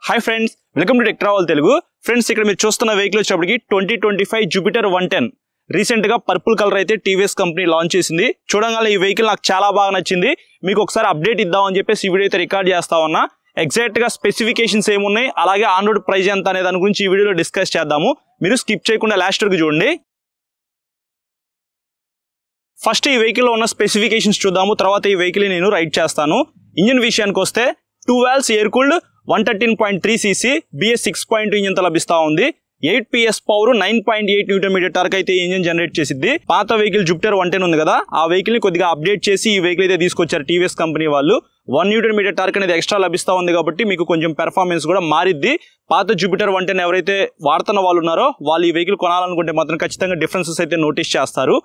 Hi friends, welcome to tech travel Telugu. Friends, ఇక్కడ మీరు చూస్తున్న వెహికల్ వచ్చేప్పటికి 2025 జూపిటర్ 110 రీసెంట్ గా పర్పుల్ కలర్ అయితే టీవీఎస్ కంపెనీ లాంచ్ చేసింది. చూడగానే ఈ వెహికల్ నాకు చాలా బాగా నచ్చింది. మీకు ఒకసారి అప్డేట్ ఇద్దామని చెప్పేసి ఈ వీడియో అయితే రికార్డ్ చేస్తా ఉన్నా. ఎగ్జాక్ట్ గా స్పెసిఫికేషన్స్ ఏమున్నాయి, అలాగే ఆన్ రోడ్ ప్రైస్ ఎంత అనే దాని గురించి ఈ వీడియోలో డిస్కస్ చేద్దాము. మీరు స్కిప్ చేయకుండా లాస్ట్ వరకు చూడండి. ఫస్ట్ ఈ వెహికల్ లో ఉన్న స్పెసిఫికేషన్స్ చూద్దాము, తర్వాత ఈ వెహికల్ నేను రైడ్ చేస్తాను. ఇంజిన్ విషయానికి వస్తే 2 valves air cooled 113.3 cc BS 6.2 engine తో లభిస్తా ఉంది. 8 PS పవర్ 9.8 Nm టార్క్ అయితే ఈ ఇంజిన్ జనరేట్ చేసిద్ది. పాత వెహికల్ జూపిటర్ 110 ఉంది కదా, ఆ వెహికల్ ని కొద్దిగా అప్డేట్ చేసి ఈ వెహికల్ అయితే తీసుకొచ్చారు టీవీఎస్ కంపెనీ వాళ్ళు. 1 Nm టార్క్ అనేది ఎక్స్ట్రా లభిస్తా ఉంది కాబట్టి మీకు కొంచెం పెర్ఫార్మెన్స్ కూడా మారిద్ది. పాత జూపిటర్ 110 ఎవరైతే వాడుతున్న వాళ్ళు ఉన్నారో వాళ్ళు ఈ వెహికల్ కొనాలనుకుంటే మాత్రం ఖచ్చితంగా డిఫరెన్సెస్ అయితే నోటీస్ చేస్తారు.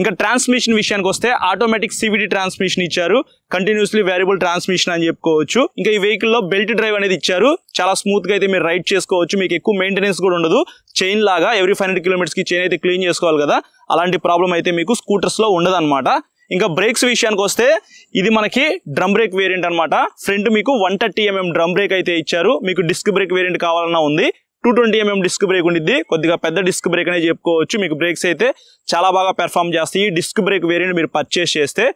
ఇంకా ట్రాన్స్మిషన్ విషయానికి వస్తే ఆటోమేటిక్ CVT ట్రాన్స్మిషన్ ఇచ్చారు, కంటిన్యూస్లీ వేరియబుల్ ట్రాన్స్మిషన్ అని చెప్పుకోవచ్చు. ఇంకా ఈ వెహికల్ లో బెల్ట్ డ్రైవ్ అనేది ఇచ్చారు, చాలా స్మూత్ గా అయితే మీరు రైడ్ చేసుకోవచ్చు. మీకు ఎక్కువ మెయింటెనెన్స్ కూడా ఉండదు. చైన్ లాగా ఎవ్రీ 500 km కి చైన్ అయితే క్లీన్ చేసుకోవాలి కదా, అలాంటి ప్రాబ్లం అయితే మీకు స్కూటర్స్ లో ఉండదు అనమాట. ఇంకా బ్రేక్స్ విషయానికి వస్తే ఇది మనకి డ్రమ్ బ్రేక్ వేరియంట్ అనమాట. ఫ్రంట్ మీకు 130 mm డ్రమ్ బ్రేక్ అయితే ఇచ్చారు. మీకు డిస్క్ బ్రేక్ వేరియంట్ కావాలన్నా ఉంది. 220 mm డిస్క్ బ్రేక్ ఉండిద్ది, కొద్దిగా పెద్ద డిస్క్ బ్రేక్ అనేది చెప్పుకోవచ్చు. మీకు బ్రేక్స్ అయితే చాలా బాగా పెర్ఫామ్ చేస్తాయి డిస్క్ బ్రేక్ వేరియంట్ మీరు పర్చేస్ చేస్తే.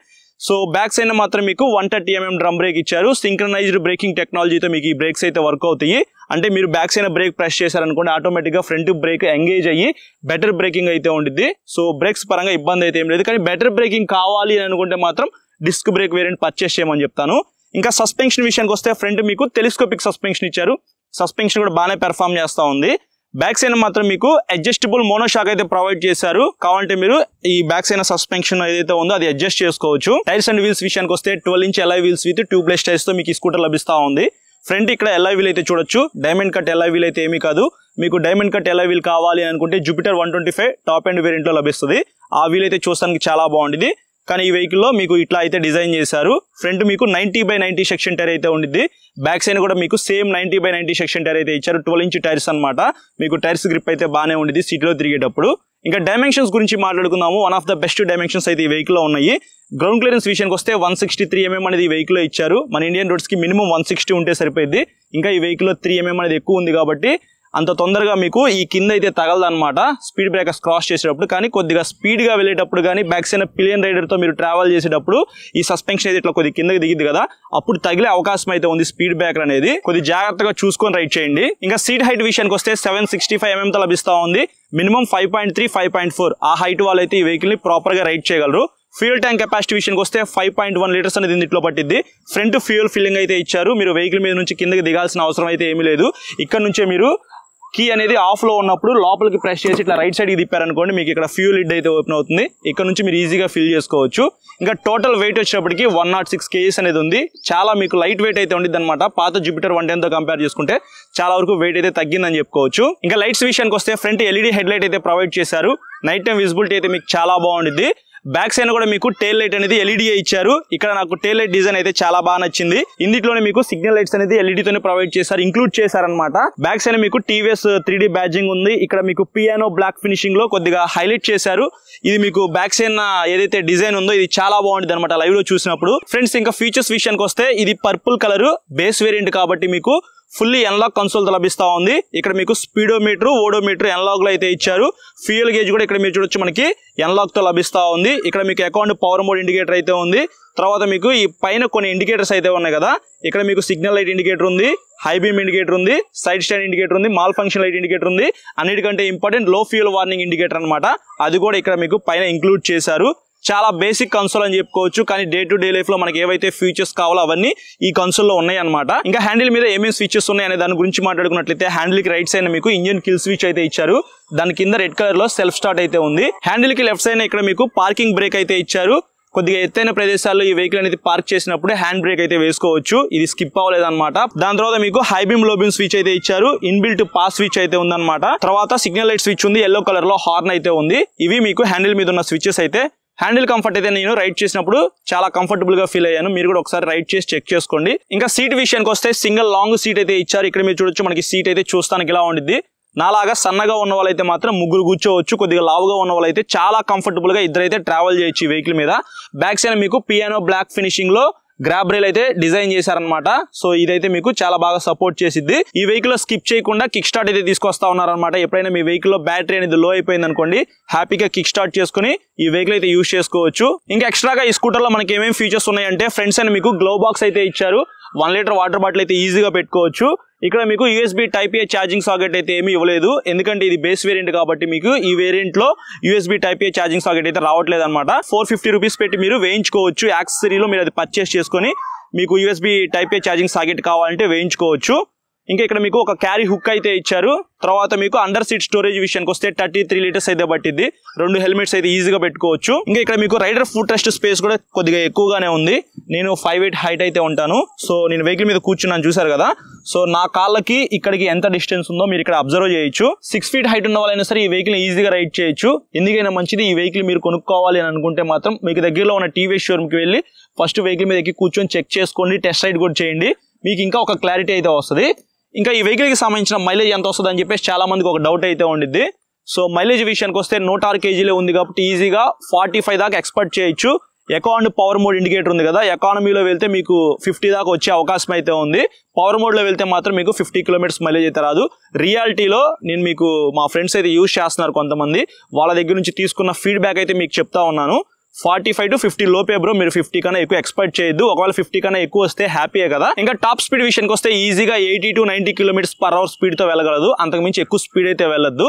సో బ్యాక్ సైడ్ మాత్రం మీకు 130 mm డ్రమ్ బ్రేక్ ఇచ్చారు. సింక్రనైజ్డ్ బ్రేకింగ్ టెక్నాలజీతో మీకు ఈ బ్రేక్స్ అయితే వర్క్ అవుతాయి. అంటే మీరు బ్యాక్ సైడ్ బ్రేక్ ప్రెస్ చేశారనుకోండి, ఆటోమేటిక్ గా ఫ్రంట్ బ్రేక్ ఎంగేజ్ అయ్యి బెటర్ బ్రేకింగ్ అయితే ఉండిద్ది. సో బ్రేక్స్ పరంగా ఇబ్బంది అయితే ఏం లేదు. కానీ బెటర్ బ్రేకింగ్ కావాలి అని అనుకుంటే మాత్రం డిస్క్ బ్రేక్ వేరియంట్ పర్చేస్ చేయమని చెప్తాను. ఇంకా సస్పెన్షన్ విషయానికి వస్తే ఫ్రంట్ మీకు టెలిస్కోపిక్ సస్పెన్షన్ ఇచ్చారు. సస్పెన్షన్ కూడా బాగానే పెర్ఫామ్ చేస్తా ఉంది. బ్యాక్ సైడ్ మాత్రం మీకు అడ్జస్టబుల్ మోనోషాక్ అయితే ప్రొవైడ్ చేశారు. కావాలంటే మీరు ఈ బ్యాక్ సైడ్ సస్పెన్షన్ ఏదైతే ఉందో అది అడ్జస్ట్ చేసుకోవచ్చు. టైర్స్ అండ్ వీల్స్ విషయానికి వస్తే 12 inch alloy wheels with tubeless tyres తో మీకు ఈ స్కూటర్ లభిస్తా ఉంది. ఫ్రంట్ ఇక్కడ alloy wheel అయితే చూడొచ్చు. డైమండ్ కట్ alloy wheel అయితే ఏమీ కాదు. మీకు డైమండ్ కట్ alloy wheel కావాలి అనుకుంటే జూపిటర్ 125 టాప్ ఎండ్ వేరియంట్ లో లభిస్తుంది. ఆ వీల్ అయితే చూడడానికి చాలా బాగుంటుంది. కానీ ఈ వెహికల్ లో మీకు ఇట్లా అయితే డిజైన్ చేశారు. ఫ్రంట్ మీకు 90/90 సెక్షన్ టైర్ అయితే ఉండిద్ది. బ్యాక్ సైడ్ కూడా మీకు సేమ్ 90/90 సెక్షన్ టైర్ అయితే ఇచ్చారు. 12 inch టైర్స్ అనమాట. మీకు టైర్స్ గ్రిప్ అయితే బాగానే ఉండిద్ది సిటీలో తిరిగేటప్పుడు. ఇంకా డైమెన్షన్స్ గురించి మాట్లాడుకుందాము. One of the best dimensions అయితే ఈ వెహికల్ లో ఉన్నాయి. గ్రౌండ్ క్లియరెన్స్ విషయానికి వస్తే 163 mm అనేది ఈ వెహికల్ లో ఇచ్చారు. మన ఇండియన్ రోడ్స్ కి మినిమం 160 ఉంటే సరిపోయింది. ఇంకా ఈ వెహికల్ లో 3 mm అనేది ఎక్కువ ఉంది కాబట్టి అంత తొందరగా మీకు ఈ కింద అయితే తగలదన్నమాట స్పీడ్ బ్రేకర్స్ క్రాస్ చేసేటప్పుడు. కానీ కొద్దిగా స్పీడ్ గా వెళ్ళేటప్పుడు కానీ బ్యాక్ సైడ్ పిలియన్ రైడర్ తో మీరు ట్రావెల్ చేసేటప్పుడు ఈ సస్పెన్షన్ అయితే ఇట్లా కొద్దిగా కిందకి దిగిద్ది కదా, అప్పుడు తగిలే అవకాశం అయితే ఉంది. స్పీడ్ బ్రేకర్ అనేది కొద్దిగా జాగ్రత్తగా చూసుకొని రైడ్ చేయండి. ఇంకా సీట్ హైట్ విషయానికి వస్తే 765 mm తో లభిస్తా ఉంది. మినిమం 5.3, 5.4 ఆ హైట్ వాళ్ళైతే ఈ వెహికల్ ని ప్రాపర్ గా రైడ్ చేయగలరు. ఫ్యూయల్ ట్యాంక్ కెపాసిటీ విషయానికి వస్తే 5.1 లీటర్స్ అనేది ఇందులో పట్టిద్ది. ఫ్రంట్ ఫ్యూయల్ ఫిల్లింగ్ అయితే ఇచ్చారు. మీరు వెహికల్ మీద నుంచి కిందకి దిగాల్సిన అవసరం అయితే ఏమీ లేదు. ఇక్కడ నుంచే మీరు కీ అనేది ఆఫ్ లో ఉన్నప్పుడు లోపలికి ప్రెస్ చేసి ఇట్లా రైట్ సైడ్ కి తిప్పారనుకోండి, మీకు ఇక్కడ ఫ్యూల్ లిడ్ అయితే ఓపెన్ అవుతుంది. ఇక్కడ నుంచి మీరు ఈజీగా ఫిల్ చేసుకోవచ్చు. ఇంకా టోటల్ వెయిట్ వచ్చేటప్పటికి 106 kgs అనేది ఉంది. చాలా మీకు లైట్ వెయిట్ అయితే ఉండిద్ది అనమాట. పాత జూపిటర్ 110 తో కంపేర్ చేసుకుంటే చాలా వరకు వెయిట్ అయితే తగ్గిందని చెప్పుకోవచ్చు. ఇంకా లైట్స్ విషయానికి వస్తే ఫ్రంట్ LED హెడ్ లైట్ అయితే ప్రొవైడ్ చేశారు. నైట్ టైం విజిబిలిటీ అయితే మీకు చాలా బాగుండిద్ది. బ్యాక్ సైడ్ కూడా మీకు టైల్ లైట్ అనేది LED ఇచ్చారు. ఇక్కడ నాకు టైల్ లైట్ డిజైన్ అయితే చాలా బాగా నచ్చింది. ఇందులోనే మీకు సిగ్నల్ లైట్స్ అనేది LED తోనే ప్రొవైడ్ చేశారు, ఇంక్లూడ్ చేశారనమాట. బ్యాక్ సైడ్ మీకు TVS 3D బ్యాడ్జింగ్ ఉంది. ఇక్కడ మీకు పియానో బ్లాక్ ఫినిషింగ్ లో కొద్దిగా హైలైట్ చేశారు. ఇది మీకు బ్యాక్ సైడ్ ఏదైతే డిజైన్ ఉందో ఇది చాలా బాగుంటుంది అనమాట లైవ్ లో చూసినప్పుడు. ఫ్రెండ్స్, ఇంకా ఫీచర్స్ విషయానికి వస్తే ఇది పర్పుల్ కలర్ బేస్ వేరియంట్ కాబట్టి మీకు ఫుల్లీ ఎన్లాక్ కన్సోల్ తో లభిస్తా ఉంది. ఇక్కడ మీకు స్పీడోమీటర్, ఓడోమీటర్ ఎన్లాక్ లో అయితే ఇచ్చారు. ఫ్యూయల్ గేజ్ కూడా ఇక్కడ మీరు చూడొచ్చు మనకి ఎన్లాక్ తో లభిస్తా ఉంది. ఇక్కడ మీకు అకౌంట్ పవర్ మోడ్ ఇండికేటర్ అయితే ఉంది. తర్వాత మీకు ఈ పైన కొన్ని ఇండికేటర్స్ అయితే ఉన్నాయి కదా, ఇక్కడ మీకు సిగ్నల్ లైట్ ఇండికేటర్ ఉంది, హై బీమ్ ఇండికేటర్ ఉంది, సైడ్ స్టాండ్ ఇండికేటర్ ఉంది, మాల్ ఫంక్షన్ లైట్ ఇండికేటర్ ఉంది. అన్నిటికంటే ఇంపార్టెంట్ లో ఫ్యూయల్ వార్నింగ్ ఇండికేటర్ అనమాట. అది కూడా ఇక్కడ మీకు పైన ఇంక్లూడ్ చేశారు. చాలా బేసిక్ కన్సోల్ అని చెప్పుకోవచ్చు. కానీ డే టు డే లైఫ్ లో మనకి ఏవైతే ఫీచర్స్ కావాలో అవన్నీ ఈ కన్సోల్ లో ఉన్నాయి అనమాట. ఇంకా హ్యాండిల్ మీద ఏమేమి స్విచెస్ ఉన్నాయి అనే దాని గురించి మాట్లాడుకున్నట్లయితే హ్యాండిల్ కి రైట్ సైడ్ మీకు ఇంజిన్ కిల్ స్విచ్ అయితే ఇచ్చారు. దాని కింద రెడ్ కలర్ లో సెల్ఫ్ స్టార్ట్ అయితే ఉంది. హ్యాండిల్ కి లెఫ్ట్ సైడ్ ఇక్కడ మీకు పార్కింగ్ బ్రేక్ అయితే ఇచ్చారు. కొద్దిగా ఎత్తైన ప్రదేశాల్లో ఈ వెహికల్ అనేది పార్క్ చేసినప్పుడు హ్యాండ్ బ్రేక్ అయితే వేసుకోవచ్చు. ఇది స్కిప్ అవ్వలేదు అనమాట. దాని తర్వాత మీకు హై బీమ్ లో బీమ్ స్విచ్ అయితే ఇచ్చారు. ఇన్బిల్ట్ పాస్ స్విచ్ అయితే ఉందన్నమాట. తర్వాత సిగ్నల్ లైట్ స్విచ్ ఉంది, ఎల్లో కలర్ లో హార్న్ అయితే ఉంది. ఇవి మీకు హ్యాండిల్ మీద ఉన్న స్విచెస్ అయితే. హ్యాండిల్ కంఫర్ట్ అయితే నేను రైడ్ చేసినప్పుడు చాలా కంఫర్టబుల్ గా ఫీల్ అయ్యాను. మీరు కూడా ఒకసారి రైడ్ చేసి చెక్ చేసుకోండి. ఇంకా సీట్ విషయానికి వస్తే సింగిల్ లాంగ్ సీట్ అయితే ఇచ్చారు. ఇక్కడ మీరు చూడొచ్చు మనకి సీట్ అయితే చూస్తానికి ఇలా ఉండిద్ది. నాలాగా సన్నగా ఉన్న వాళ్ళైతే మాత్రం ముగ్గురు కూర్చోవచ్చు. కొద్దిగా లావుగా ఉన్న వాళ్ళైతే చాలా కంఫర్టబుల్ గా ఇద్దరైతే ట్రావెల్ చేయొచ్చు ఈ వెహికల్ మీద. బ్యాక్ సైడ్ మీకు పియానో బ్లాక్ ఫినిషింగ్ లో గ్రాబ్ రైల్ అయితే డిజైన్ చేశారనమాట. సో ఇదైతే మీకు చాలా బాగా సపోర్ట్ చేసిద్ది. ఈ వెహికల్ లో స్కిప్ చేయకుండా కిక్ స్టార్ట్ అయితే తీసుకొస్తా ఉన్నారనమాట. ఎప్పుడైనా మీ వెహికల్ లో బ్యాటరీ అనేది లో అయిపోయింది అనుకోండి, హ్యాపీగా కిక్ స్టార్ట్ చేసుకుని ఈ వెహికల్ అయితే యూజ్ చేసుకోవచ్చు. ఇంకా ఎక్స్ట్రాగా ఈ స్కూటర్ లో మనకి ఏమేమి ఫీచర్స్ ఉన్నాయంటే, ఫ్రంట్స్ అని మీకు గ్లవ్ బాక్స్ అయితే ఇచ్చారు. 1 లీటర్ వాటర్ బాటిల్ అయితే ఈజీగా పెట్టుకోవచ్చు. ఇక్కడ మీకు USB Type A charging socket అయితే ఏమీ ఇవ్వలేదు, ఎందుకంటే ఇది బేస్ వేరియంట్ కాబట్టి మీకు ఈ వేరియంట్ లో USB Type A charging socket అయితే రావట్లేదు అనమాట. 450 రూపీస్ పెట్టి మీరు వేయించుకోవచ్చు. యాక్సెసరీలో మీరు అది పర్చేస్ చేసుకొని మీకు USB Type A charging socket కావాలంటే వేయించుకోవచ్చు. ఇంకా ఇక్కడ మీకు ఒక క్యారీ హుక్ అయితే ఇచ్చారు. తర్వాత మీకు అండర్ సీట్ స్టోరేజ్ విషయానికి వస్తే 33 లీటర్స్ అయితే పట్టింది. 2 హెల్మెట్స్ అయితే ఈజీగా పెట్టుకోవచ్చు. ఇంకా ఇక్కడ మీకు రైడర్ ఫుట్ రెస్ట్ స్పేస్ కూడా కొద్దిగా ఎక్కువగానే ఉంది. నేను 5'8" హైట్ అయితే ఉంటాను. సో నేను వెహికల్ మీద కూర్చున్నాను, చూసారు కదా. సో నా కాళ్ళకి ఇక్కడికి ఎంత డిస్టెన్స్ ఉందో మీరు ఇక్కడ అబ్జర్వ్ చేయొచ్చు. 6 feet హైట్ ఉన్న వాళ్ళైనా సరే ఈ వెహికల్ ఈజీగా రైడ్ చేయొచ్చు. ఎందుకైనా మంచిది, ఈ వెహికల్ మీరు కొనుక్కోవాలి అని అనుకుంటే మాత్రం మీకు దగ్గరలో ఉన్న TVS షోరూమ్కి వెళ్ళి ఫస్ట్ వెహికల్ మీద ఎక్కి కూర్చొని చెక్ చేసుకోండి, టెస్ట్ రైడ్ కూడా చేయండి. మీకు ఇంకా ఒక క్లారిటీ అయితే వస్తుంది. ఇంకా ఈ వెహికల్ కి సంబంధించిన మైలేజ్ ఎంత వస్తుంది అని చెప్పేసి చాలా మందికి ఒక డౌట్ అయితే ఉండిద్ది. సో మైలేజ్ విషయానికి వస్తే 106 kgలే ఉంది కాబట్టి ఈజీగా 45 దాకా ఎక్స్పెక్ట్ చేయొచ్చు. Eco and power mode indicator ఉంది కదా, ఎకానమీలో వెళ్తే మీకు 50 దాకా వచ్చే అవకాశం అయితే ఉంది. పవర్ మోడ్ లో వెళ్తే మాత్రం మీకు 50 కిలోమీటర్స్ మైలేజ్ అయితే రాదు. రియాలిటీలో నేను మీకు మా ఫ్రెండ్స్ అయితే యూజ్ చేస్తున్నారు కొంతమంది, వాళ్ళ దగ్గర నుంచి తీసుకున్న ఫీడ్బ్యాక్ అయితే మీకు చెప్తా ఉన్నాను. 45 to 50 లోపే బ్రో, మీరు 50 కన్నా ఎక్కువ ఎక్స్పెక్ట్ చేయొద్దు. ఒకవేళ 50 కన్నా ఎక్కువ వస్తే హ్యాపీయే కదా. ఇంకా టాప్ స్పీడ్ విషయానికి వస్తే ఈజీగా 80 to 90 km/h స్పీడ్ తో వెళ్ళగలదు, అంతకుమించి ఎక్కువ స్పీడ్ అయితే వెళ్ళొద్దు.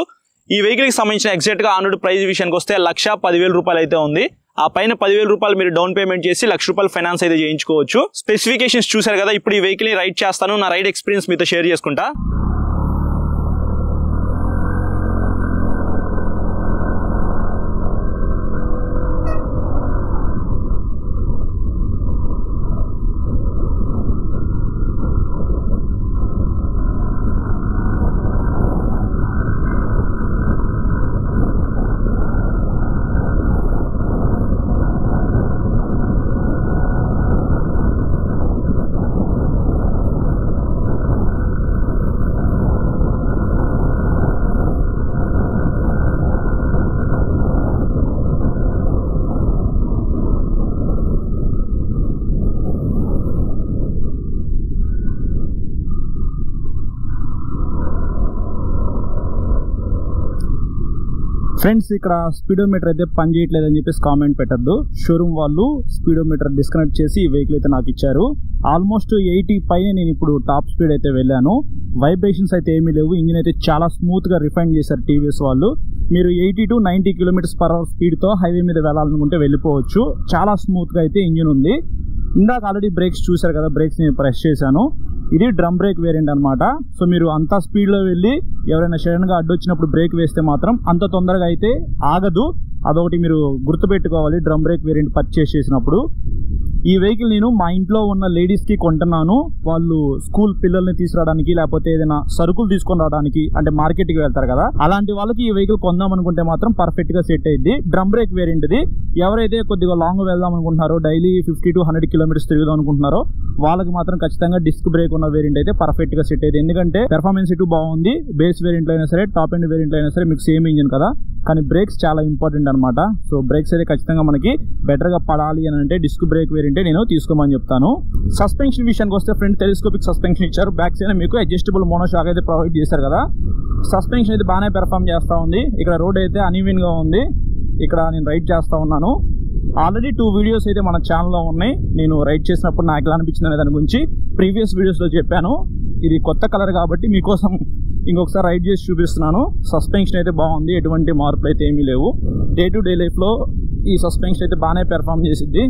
ఈ వెహికల్ కి సంబంధించిన ఎగ్జాక్ట్ గా ఆన్ రోడ్ ప్రైస్ విషయానికి వస్తే 1,10,000 రూపాయలు అయితే ఉంది. ఆ పైన 10,000 రూపాయలు మీరు డౌన్ పేమెంట్ చేసి 1,00,000 రూపాయలు ఫైనాన్స్ అయితే చేయించుకోవచ్చు. స్పెసిఫికేషన్స్ చూసారు కదా, ఇప్పుడు ఈ వెహికల్ ని రైడ్ చేస్తాను, నా రైడ్ ఎక్స్పీరియన్స్ మీతో షేర్ చేసుకుంటా. ఫ్రెండ్స్, ఇక్కడ స్పీడోమీటర్ అయితే పని చేయట్లేదని చెప్పేసి కామెంట్ పెట్టద్దు. షోరూమ్ వాళ్ళు స్పీడోమీటర్ డిస్కనెక్ట్ చేసి ఈ వెహికల్ అయితే నాకు ఇచ్చారు. ఆల్మోస్ట్ 80 పైన నేను ఇప్పుడు టాప్ స్పీడ్ అయితే వెళ్ళాను. వైబ్రేషన్స్ అయితే ఏమీ లేవు. ఇంజిన్ అయితే చాలా స్మూత్గా రిఫైన్ చేశారు TVS వాళ్ళు. మీరు 80 to 90 km/h స్పీడ్తో హైవే మీద వెళ్ళాలనుకుంటే వెళ్ళిపోవచ్చు. చాలా స్మూత్గా అయితే ఇంజిన్ ఉంది. ఇందాక ఆల్రెడీ బ్రేక్స్ చూశారు కదా, బ్రేక్స్ నేను ప్రెస్ చేశాను. ఇది డ్రమ్ బ్రేక్ వేరియంట్ అనమాట. సో మీరు అంత స్పీడ్లో వెళ్ళి ఎవరైనా సడన్గా అడ్డొచ్చినప్పుడు బ్రేక్ వేస్తే మాత్రం అంత తొందరగా అయితే ఆగదు. అదొకటి మీరు గుర్తుపెట్టుకోవాలి డ్రమ్ బ్రేక్ వేరియంట్ పర్చేస్ చేసినప్పుడు. ఈ వెహికల్ నేను మా ఇంట్లో ఉన్న లేడీస్కి కొంటున్నాను. వాళ్ళు స్కూల్ పిల్లల్ని తీసుకురావడానికి, లేకపోతే ఏదైనా సరుకులు తీసుకొని రావడానికి, అంటే మార్కెట్కి వెళ్తారు కదా, అలాంటి వాళ్ళకి ఈ వెహికల్ కొందాం అనుకుంటే మాత్రం పర్ఫెక్ట్గా సెట్ అయ్యింది. డ్రమ్ బ్రేక్ వేరియంట్ ఇది. ఎవరైతే కొద్దిగా లాంగ్ వెళ్దాం అనుకుంటున్నారో, డైలీ 50 to 100 kilometers తిరుగుదాం అనుకుంటున్నారో వాళ్ళకి మాత్రం ఖచ్చితంగా డిస్క్ బ్రేక్ ఉన్న వేరియంట్ అయితే పర్ఫెక్ట్గా సెట్ అయ్యింది. ఎందుకంటే పెర్ఫార్మెన్స్ ఇటు బాగుంది. బేస్ వేరియంట్లో అయినా సరే, టాప్ ఎండ్ వేరియంట్లో అయినా సరే మీకు సేమ్ ఇంజిన్ కదా, కానీ బ్రేక్స్ చాలా ఇంపార్టెంట్ అనమాట. సో బ్రేక్స్ అయితే ఖచ్చితంగా మనకి బెటర్గా పడాలి అని అంటే డిస్క్ బ్రేక్ వేరియంటే నేను తీసుకోమని చెప్తాను. సస్పెన్షన్ విషయానికి వస్తే ఫ్రంట్ టెలిస్కోపిక్ సస్పెన్షన్ ఇచ్చారు. బ్యాక్ సైడ్ మీకు అడ్జస్టబుల్ మోనోషాక్ అయితే ప్రొవైడ్ చేశారు కదా. సస్పెన్షన్ అయితే బాగానే పెర్ఫార్మ్ చేస్తూ ఉంది. ఇక్కడ రోడ్ అయితే అన్ఈవెన్గా ఉంది. ఇక్కడ నేను రైడ్ చేస్తూ ఉన్నాను. ఆల్రెడీ 2 వీడియోస్ అయితే మన ఛానల్లో ఉన్నాయి. నేను రైడ్ చేసినప్పుడు నాకు ఎలా అనిపించింది అనే దాని గురించి ప్రీవియస్ వీడియోస్లో చెప్పాను. ఇది కొత్త కలర్ కాబట్టి మీకోసం ఇంకొకసారి రైడ్ చేసి చూపిస్తున్నాను. సస్పెన్షన్ అయితే బాగుంది, ఎటువంటి మార్పులు అయితే ఏమీ లేవు. డే టు డే లైఫ్లో ఈ సస్పెన్షన్ అయితే బాగానే పెర్ఫార్మ్ చేసిద్ది.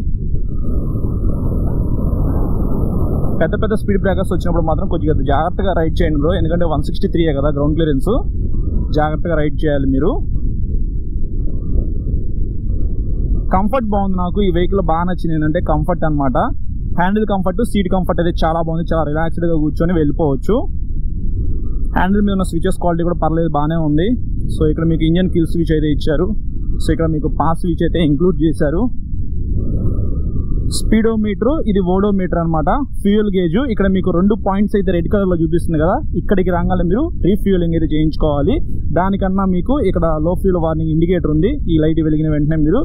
పెద్ద పెద్ద స్పీడ్ బ్రేకర్స్ వచ్చినప్పుడు మాత్రం కొద్దిగా జాగ్రత్తగా రైడ్ చేయండి బ్రో, ఎందుకంటే 163 కదా గ్రౌండ్ క్లియరెన్స్, జాగ్రత్తగా రైడ్ చేయాలి మీరు. కంఫర్ట్ బాగుంది. నాకు ఈ వెహికల్ బాగా నచ్చింది ఏంటంటే కంఫర్ట్ అనమాట. హ్యాండిల్ కంఫర్ట్, సీట్ కంఫర్ట్ అయితే చాలా బాగుంది. చాలా రిలాక్స్డ్గా కూర్చొని వెళ్ళిపోవచ్చు. హ్యాండిల్ మీద ఉన్న స్విచెస్ క్వాలిటీ కూడా పర్లేదు, బాగానే ఉంది. సో ఇక్కడ మీకు ఇంజన్ కిల్ స్విచ్ అయితే ఇచ్చారు. సో ఇక్కడ మీకు పాస్ స్విచ్ అయితే ఇంక్లూడ్ చేశారు. స్పీడోమీటర్, ఇది ఓడోమీటర్ అనమాట. ఫ్యూయల్ గేజ్ ఇక్కడ మీకు 2 పాయింట్స్ అయితే రెడ్ కలర్లో చూపిస్తుంది కదా, ఇక్కడికి రాగానే మీరు రీఫ్యూయలింగ్ అయితే చేయించుకోవాలి. దానికన్నా మీకు ఇక్కడ లో ఫ్యూల్ వార్నింగ్ ఇండికేటర్ ఉంది. ఈ లైట్ వెలిగిన వెంటనే మీరు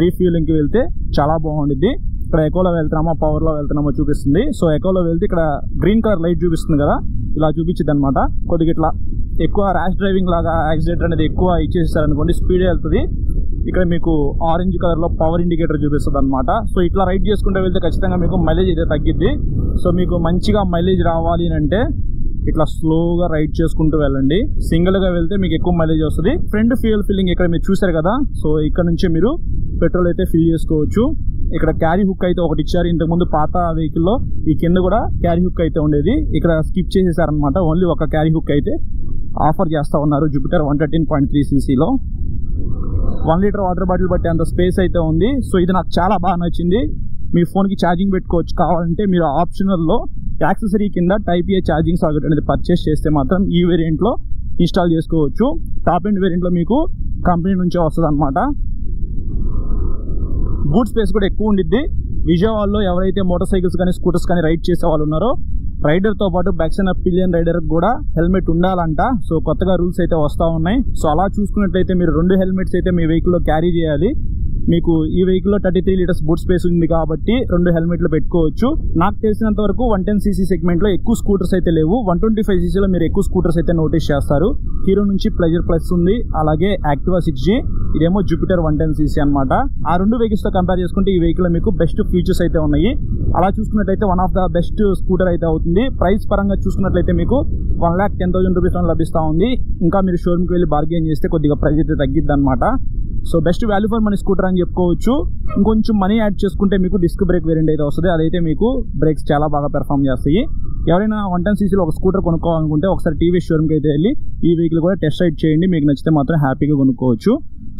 రీఫ్యూయలింగ్కి వెళ్తే చాలా బాగుంటుంది. ఇక్కడ ఎకోలో వెళ్తున్నామా పవర్లో వెళ్తున్నామో చూపిస్తుంది. సో ఎకోలో వెళ్తే ఇక్కడ గ్రీన్ కలర్ లైట్ చూపిస్తుంది కదా, ఇలా చూపించింది అనమాట. కొద్దిగా ఇట్లా ఎక్కువ ర్యాష్ డ్రైవింగ్ లాగా యాక్సిడెంట్ అనేది ఎక్కువ ఇచ్చేసారనుకోండి, స్పీడ్ వెళ్తుంది. ఇక్కడ మీకు ఆరెంజ్ కలర్లో పవర్ ఇండికేటర్ చూపిస్తుంది అనమాట. సో ఇట్లా రైడ్ చేసుకుంటూ వెళ్తే ఖచ్చితంగా మీకు మైలేజ్ అయితే తగ్గిద్ది. సో మీకు మంచిగా మైలేజ్ రావాలి అంటే ఇట్లా స్లోగా రైడ్ చేసుకుంటూ వెళ్ళండి. సింగిల్గా వెళ్తే మీకు ఎక్కువ మైలేజ్ వస్తుంది. ఫ్రంట్ ఫ్యూయల్ ఫిల్లింగ్ ఇక్కడ మీరు చూసారు కదా, సో ఇక్కడ నుంచి మీరు పెట్రోల్ అయితే ఫిల్ చేసుకోవచ్చు. ఇక్కడ క్యారీ హుక్ అయితే ఒకటి ఇచ్చారు. ఇంతకుముందు పాత వెహికల్లో ఈ కింద కూడా క్యారీ హుక్ అయితే ఉండేది, ఇక్కడ స్కిప్ చేసేసారనమాట. ఓన్లీ ఒక క్యారీ హుక్ అయితే ఆఫర్ చేస్తూ ఉన్నారు Jupiter 113.3cc. 1 litre water bottle బట్టి అంత స్పేస్ అయితే ఉంది. సో ఇది నాకు చాలా బాగా నచ్చింది. మీ ఫోన్కి ఛార్జింగ్ పెట్టుకోవచ్చు. కావాలంటే మీరు ఆప్షనల్లో యాక్సెసరీ కింద టైప్ ఏ ఛార్జింగ్ సాకెట్ అనేది పర్చేస్ చేస్తే మాత్రం ఈ వేరియంట్లో ఇన్స్టాల్ చేసుకోవచ్చు. టాప్ ఎండ్ వేరియంట్లో మీకు కంపెనీ నుంచే వస్తుంది అనమాట. బూట్ స్పేస్ కూడా ఎక్కువ ఉండిద్ది. విజయవాడలో ఎవరైతే మోటార్ సైకిల్స్ కానీ స్కూటర్స్ కానీ రైడ్ చేసే వాళ్ళు ఉన్నారో, రైడర్తో పాటు బ్యాక్ సైడ్ పిలియన్ రైడర్కి కూడా హెల్మెట్ ఉండాలంట. సో కొత్తగా రూల్స్ అయితే వస్తూ ఉన్నాయి. సో అలా చూసుకున్నట్లయితే మీరు 2 హెల్మెట్స్ అయితే మీ వెహికల్లో క్యారీ చేయాలి. మీకు ఈ వెహికల్లో 33 లీటర్స్ బూట్ స్పేస్ ఉంది కాబట్టి 2 హెల్మెట్లు పెట్టుకోవచ్చు. నాకు తెలిసినంత వరకు 110cc సెగ్మెంట్లో ఎక్కువ స్కూటర్స్ అయితే లేవు. 125cc మీరు ఎక్కువ స్కూటర్స్ అయితే నోటీస్ చేస్తారు. హీరో నుంచి ప్లెజర్ ప్లస్ ఉంది, అలాగే యాక్టివా 6G, ఇదేమో జూపిటర్ 110cc అనమాట. ఆ 2 వెహికల్స్తో కంపేర్ చేసుకుంటే ఈ వెహికల్లో మీకు బెస్ట్ ఫీచర్స్ అయితే ఉన్నాయి. అలా చూసుకున్నట్లయితే one of the best scooter అయితే అవుతుంది. ప్రైస్ పరంగా చూసుకున్నట్లయితే మీకు 1,10,000 రూపీస్ లభిస్తూ ఉంది. ఇంకా మీరు షోరూమ్కి వెళ్ళి బార్గెన్ చేస్తే కొద్దిగా ప్రైస్ అయితే తగ్గిద్ది అనమాట. So best value for money scooter అని చెప్పుకోవచ్చు. ఇంకొంచెం మనీ యాడ్ చేసుకుంటే మీకు డిస్క్ బ్రేక్ వేరియంట్ అయితే వస్తుంది. అదైతే మీకు బ్రేక్స్ చాలా బాగా పెర్ఫామ్ చేస్తాయి. ఎవరైనా 110cc ఒక స్కూటర్ కొనుక్కోవాలనుకుంటే ఒకసారి టీవీఎస్ షోరూమ్కి అయితే వెళ్ళి ఈ వెహికల్ కూడా టెస్ట్ రైడ్ చేయండి. మీకు నచ్చితే మాత్రం హ్యాపీగా కొనుక్కోవచ్చు.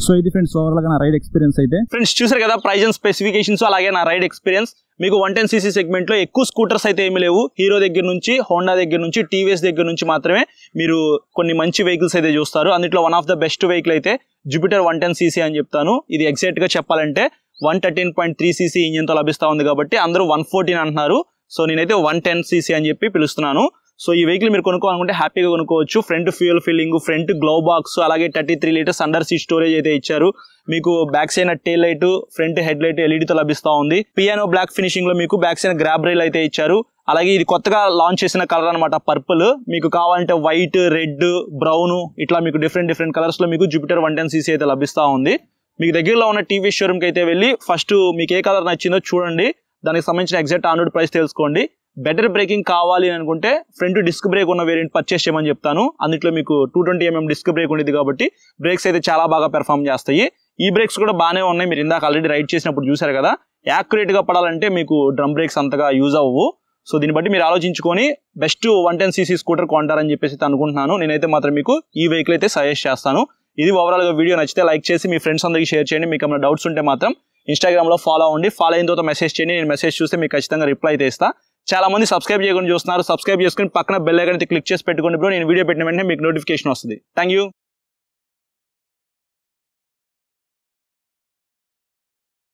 సో ఇది ఫ్రెండ్స్ ఓవరాల్గా నా రైడ్ ఎక్స్పీరియన్స్ అయితే. ఫ్రెండ్స్ చూసారు కదా ప్రైస్ అండ్ స్పెసిఫికేషన్స్, అలాగే నా రైడ్ ఎక్స్పీరియన్స్. మీకు 110cc సెగ్మెంట్లో ఎక్కువ స్కూటర్స్ అయితే ఏమీ లేవు. హీరో దగ్గర నుంచి, హోండా దగ్గర నుంచి, టీవీఎస్ దగ్గర నుంచి మాత్రమే మీరు కొన్ని మంచి వెహికల్స్ అయితే చూస్తారు. అందులో one of the best vehicle అయితే జూపిటర్ 110cc అని చెప్తాను. ఇది ఎగ్జాక్ట్గా చెప్పాలంటే 113.3cc ఇంజిన్తో లభిస్తూ ఉంది కాబట్టి అందరూ 114 అంటున్నారు. సో నేనైతే 110cc అని చెప్పి పిలుస్తున్నాను. సో ఈ వెహికల్ మీరు కొనుక్కోవాలనుకుంటే హ్యాపీగా కొనుక్కోవచ్చు. Front fuel filling, front glove box, అలాగే 33 లీటర్స్ అండర్ సీట్ స్టోరేజ్ అయితే ఇచ్చారు. మీకు back side tail light, front head light ఎల్ఈడితో లభిస్తూ ఉంది. పియానో బ్లాక్ ఫినిషింగ్ లో మీకు బ్యాక్ సైడ్ గ్రాబ్ రైల్ అయితే ఇచ్చారు. అలాగే ఇది కొత్తగా లాంచ్ చేసిన కలర్ అనమాట పర్పుల్. మీకు కావాలంటే వైట్, రెడ్, బ్రౌన్ ఇట్లా మీకు డిఫరెంట్ కలర్స్ లో మీకు జూపిటర్ 110cc అయితే లభిస్తూ ఉంది. మీకు దగ్గరలో ఉన్న టీవీఎస్ షోరూమ్కి అయితే వెళ్ళి ఫస్ట్ మీకు ఏ కలర్ నచ్చిందో చూడండి. దానికి సంబంధించిన ఎగ్జాక్ట్ ఆన్ రోడ్ ప్రైస్ తెలుసుకోండి. బెటర్ బ్రేకింగ్ కావాలి అనుకుంటే ఫ్రంట్ డిస్క్ బ్రేక్ ఉన్న వేరియంట్ పర్చేస్ చేయమని చెప్తాను. అందులో మీకు 220mm డిస్క్ బ్రేక్ ఉండేది కాబట్టి బ్రేక్స్ అయితే చాలా బాగా పెర్ఫామ్ చేస్తాయి. ఈ బ్రేక్స్ కూడా బాగానే ఉన్నాయి. మీరు ఇందాక ఆల్రెడీ రైడ్ చేసినప్పుడు చూసారు కదా. యాక్యురేట్గా పడాలంటే మీకు డ్రమ్ బ్రేక్స్ అంతగా యూజ్ అవ్వవు. సో దీన్ని బట్టి మీరు ఆలోచించుకొని బెస్ట్ 110cc స్కూటర్ కొంటారని చెప్పేసి అనుకుంటున్నాను. నేనైతే మాత్రం మీకు ఈ వెహికల్ అయితే సజెస్ట్ చేస్తాను. ఇది ఓవరాల్గా వీడియో నచ్చితే లైక్ చేసి మీ ఫ్రెండ్స్ అందరికీ షేర్ చేయండి. మీకు ఏమైనా డౌట్స్ ఉంటే మాత్రం ఇన్స్టాగ్రామ్లో ఫాలో అవ్వండి. ఫాలో అయిన తర్వాత మెసేజ్ చేయండి. నేను మెసేజ్ చూస్తే మీకు ఖచ్చితంగా రిప్లై అయితే ఇస్తాను. చాలా మంది సబ్స్క్రైబ్ చేయకుండా చూస్తున్నారు. సబ్స్క్రైబ్ చేసుకుని పక్కన బెల్ ఐకాన్ అయితే క్లిక్ చేసి పెట్టుకోండి బ్రో. నేను వీడియో పెట్టిన వెంటనే మీకు నోటిఫికేషన్ వస్తుంది. Thank you.